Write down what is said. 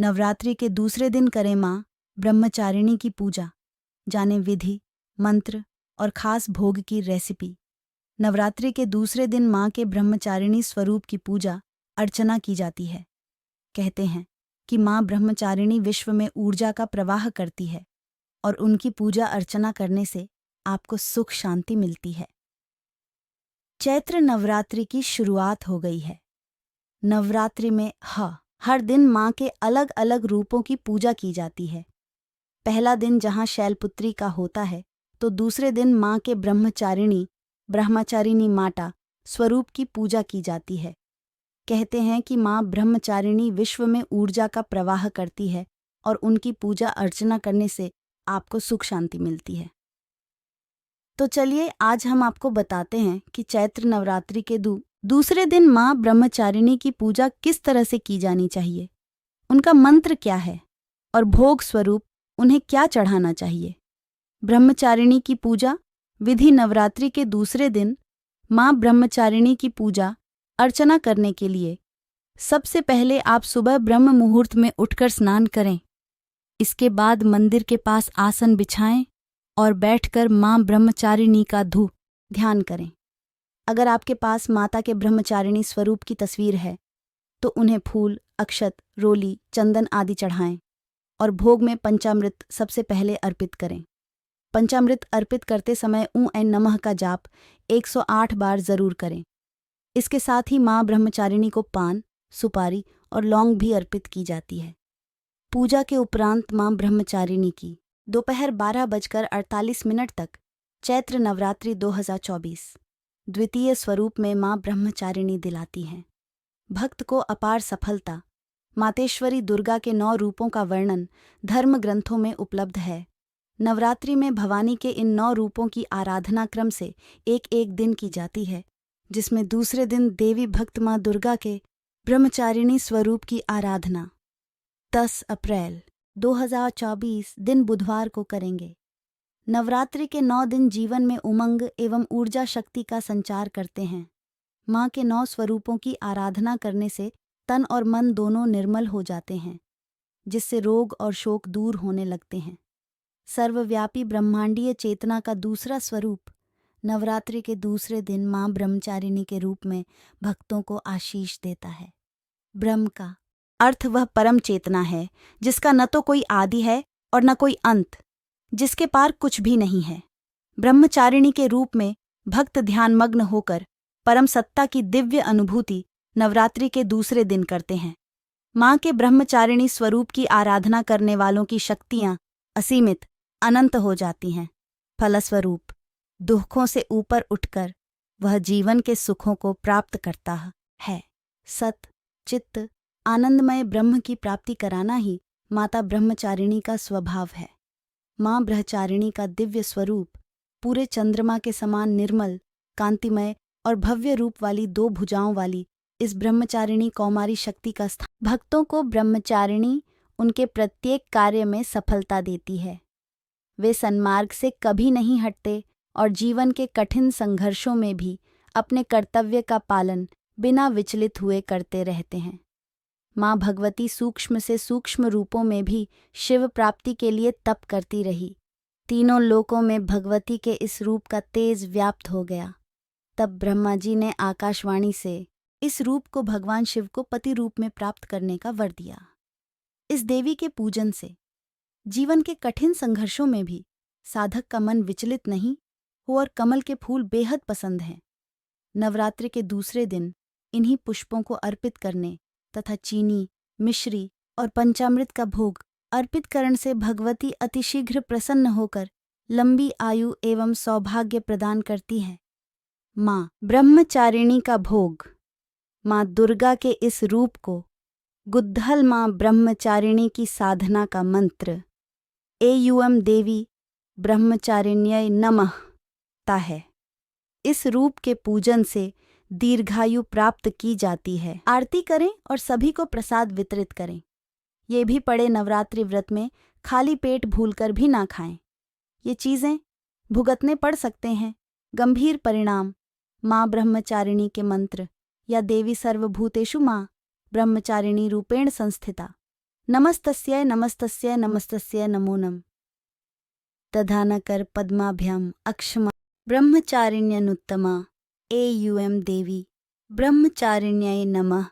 नवरात्रि के दूसरे दिन करें माँ ब्रह्मचारिणी की पूजा। जाने विधि, मंत्र और खास भोग की रेसिपी। नवरात्रि के दूसरे दिन माँ के ब्रह्मचारिणी स्वरूप की पूजा अर्चना की जाती है। कहते हैं कि माँ ब्रह्मचारिणी विश्व में ऊर्जा का प्रवाह करती है और उनकी पूजा अर्चना करने से आपको सुख शांति मिलती है। चैत्र नवरात्रि की शुरुआत हो गई है। नवरात्रि में हर दिन माँ के अलग अलग रूपों की पूजा की जाती है। पहला दिन जहाँ शैलपुत्री का होता है तो दूसरे दिन माँ के ब्रह्मचारिणी माता स्वरूप की पूजा की जाती है। कहते हैं कि माँ ब्रह्मचारिणी विश्व में ऊर्जा का प्रवाह करती है और उनकी पूजा अर्चना करने से आपको सुख शांति मिलती है। तो चलिए आज हम आपको बताते हैं कि चैत्र नवरात्रि के दूसरे दिन माँ ब्रह्मचारिणी की पूजा किस तरह से की जानी चाहिए, उनका मंत्र क्या है और भोग स्वरूप उन्हें क्या चढ़ाना चाहिए। ब्रह्मचारिणी की पूजा विधि। नवरात्रि के दूसरे दिन माँ ब्रह्मचारिणी की पूजा अर्चना करने के लिए सबसे पहले आप सुबह ब्रह्म मुहूर्त में उठकर स्नान करें। इसके बाद मंदिर के पास आसन बिछाएं और बैठकर माँ ब्रह्मचारिणी का ध्यान करें। अगर आपके पास माता के ब्रह्मचारिणी स्वरूप की तस्वीर है तो उन्हें फूल, अक्षत, रोली, चंदन आदि चढ़ाएं और भोग में पंचामृत सबसे पहले अर्पित करें। पंचामृत अर्पित करते समय ॐ ऐं नमः का जाप 108 बार जरूर करें। इसके साथ ही माँ ब्रह्मचारिणी को पान, सुपारी और लौंग भी अर्पित की जाती है। पूजा के उपरांत माँ ब्रह्मचारिणी की दोपहर 12:48 तक चैत्र नवरात्रि 2024 द्वितीय स्वरूप में माँ ब्रह्मचारिणी दिलाती हैं भक्त को अपार सफलता। मातेश्वरी दुर्गा के 9 रूपों का वर्णन धर्म ग्रंथों में उपलब्ध है। नवरात्रि में भवानी के इन 9 रूपों की आराधना क्रम से एक एक दिन की जाती है, जिसमें दूसरे दिन देवी भक्त माँ दुर्गा के ब्रह्मचारिणी स्वरूप की आराधना 10 अप्रैल 2024 दिन बुधवार को करेंगे। नवरात्रि के 9 दिन जीवन में उमंग एवं ऊर्जा शक्ति का संचार करते हैं। माँ के 9 स्वरूपों की आराधना करने से तन और मन दोनों निर्मल हो जाते हैं, जिससे रोग और शोक दूर होने लगते हैं। सर्वव्यापी ब्रह्मांडीय चेतना का दूसरा स्वरूप नवरात्रि के दूसरे दिन माँ ब्रह्मचारिणी के रूप में भक्तों को आशीष देता है। ब्रह्म का अर्थ वह परम चेतना है जिसका न तो कोई आदि है और न कोई अंत, जिसके पार कुछ भी नहीं है। ब्रह्मचारिणी के रूप में भक्त ध्यानमग्न होकर परम सत्ता की दिव्य अनुभूति नवरात्रि के दूसरे दिन करते हैं। माँ के ब्रह्मचारिणी स्वरूप की आराधना करने वालों की शक्तियाँ असीमित, अनंत हो जाती हैं। फलस्वरूप दुखों से ऊपर उठकर वह जीवन के सुखों को प्राप्त करता है। सत चित्त आनंदमय ब्रह्म की प्राप्ति कराना ही माता ब्रह्मचारिणी का स्वभाव है। माँ ब्रह्मचारिणी का दिव्य स्वरूप पूरे चंद्रमा के समान निर्मल, कांतिमय और भव्य रूप वाली 2 भुजाओं वाली इस ब्रह्मचारिणी कौमारी शक्ति का स्थान भक्तों को ब्रह्मचारिणी उनके प्रत्येक कार्य में सफलता देती है। वे सन्मार्ग से कभी नहीं हटते और जीवन के कठिन संघर्षों में भी अपने कर्तव्य का पालन बिना विचलित हुए करते रहते हैं। माँ भगवती सूक्ष्म से सूक्ष्म रूपों में भी शिव प्राप्ति के लिए तप करती रही। तीनों लोकों में भगवती के इस रूप का तेज व्याप्त हो गया। तब ब्रह्मा जी ने आकाशवाणी से इस रूप को भगवान शिव को पति रूप में प्राप्त करने का वर दिया। इस देवी के पूजन से जीवन के कठिन संघर्षों में भी साधक का मन विचलित नहीं हो और कमल के फूल बेहद पसंद हैं। नवरात्रि के दूसरे दिन इन्हीं पुष्पों को अर्पित करने तथा चीनी, मिश्री और पंचामृत का भोग अर्पित करने से भगवती अतिशीघ्र प्रसन्न होकर लंबी आयु एवं सौभाग्य प्रदान करती है। माँ ब्रह्मचारिणी का भोग। माँ दुर्गा के इस रूप को गुद्धल माँ ब्रह्मचारिणी की साधना का मंत्र एयूएम देवी ब्रह्मचारिण्यै नमः ता है। इस रूप के पूजन से दीर्घायु प्राप्त की जाती है। आरती करें और सभी को प्रसाद वितरित करें। ये भी पड़े नवरात्रि व्रत में खाली पेट भूलकर भी ना खाएं। ये चीज़ें भुगतने पड़ सकते हैं। गंभीर परिणाम माँ ब्रह्मचारिणी के मंत्र या देवी सर्वभूतेषु माँ ब्रह्मचारिणी रूपेण संस्थिता नमस्तस्यै नमस्तस्यै नमस्तस्यै नमो नमः। दधानकर पद्माभ्याम अक्षमा ब्रह्मचारिण्यनुत्तमा एयूएम देवी ब्रह्मचारिण्यै नमः।